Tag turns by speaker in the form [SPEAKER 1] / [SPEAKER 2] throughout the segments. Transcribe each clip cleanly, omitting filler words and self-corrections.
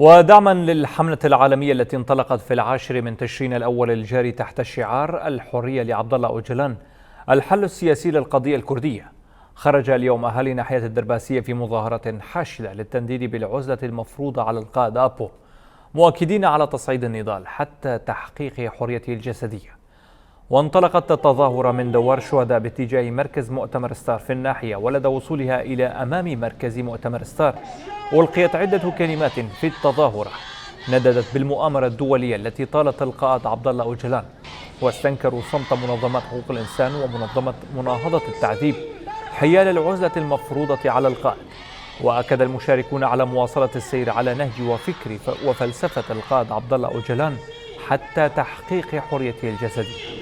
[SPEAKER 1] ودعما للحملة العالمية التي انطلقت في 10 من تشرين الأول الجاري تحت شعار الحرية لعبد الله أوجلان الحل السياسي للقضية الكردية، خرج اليوم أهالي ناحية الدرباسية في مظاهرة حاشدة للتنديد بالعزلة المفروضة على القائد أبو، مؤكدين على تصعيد النضال حتى تحقيق حريته الجسدية. وانطلقت التظاهرة من دوار شهداء باتجاه مركز مؤتمر ستار في الناحية، ولدى وصولها إلى أمام مركز مؤتمر ستار ألقيت عدة كلمات في التظاهرة نددت بالمؤامرة الدولية التي طالت القائد عبد الله أوجلان، واستنكروا صمت منظمات حقوق الإنسان ومنظمة مناهضة التعذيب حيال العزلة المفروضة على القائد. وأكد المشاركون على مواصلة السير على نهج وفكر وفلسفة القائد عبد الله أوجلان حتى تحقيق حريته الجسدية.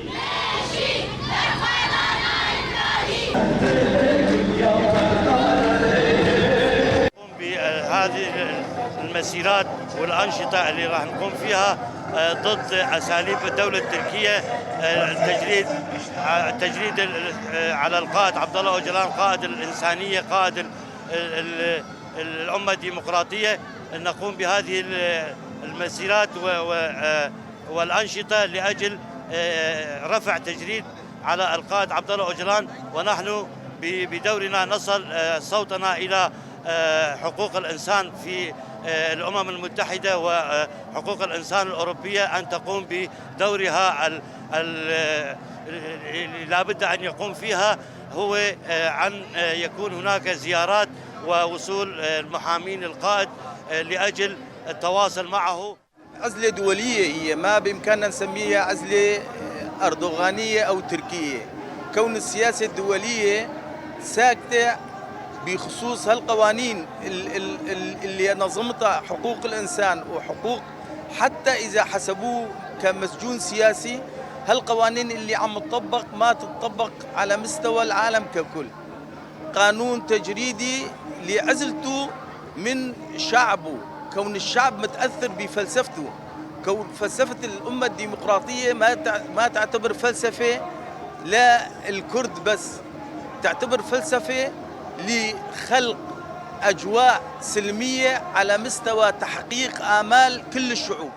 [SPEAKER 2] بهذه المسيرات والأنشطة اللي راح نقوم فيها ضد أساليب الدولة التركية، التجريد على القائد عبد الله أوجلان، قائد الإنسانية، قائد الأمة الديمقراطية. نقوم بهذه المسيرات والأنشطة لأجل رفع تجريد على القائد عبد الله أوجلان، ونحن بدورنا نصل صوتنا إلى حقوق الإنسان في الأمم المتحدة وحقوق الإنسان الأوروبية أن تقوم بدورها لا بد أن يقوم فيها، هو أن يكون هناك زيارات ووصول المحامين القائد لأجل التواصل معه.
[SPEAKER 3] عزلة دولية هي ما بإمكاننا نسميها عزلة أردوغانية أو تركية، كون السياسة الدولية ساكتة بخصوص هالقوانين اللي نظمتها حقوق الإنسان وحقوق، حتى إذا حسبوه كمسجون سياسي هالقوانين اللي عم تطبق ما تطبق على مستوى العالم ككل. قانون تجريدي لعزلته من شعبه، كون الشعب متأثر بفلسفته، كون فلسفة الأمة الديمقراطية ما تعتبر فلسفة للكرد بس، تعتبر فلسفة لخلق أجواء سلمية على مستوى تحقيق آمال كل الشعوب.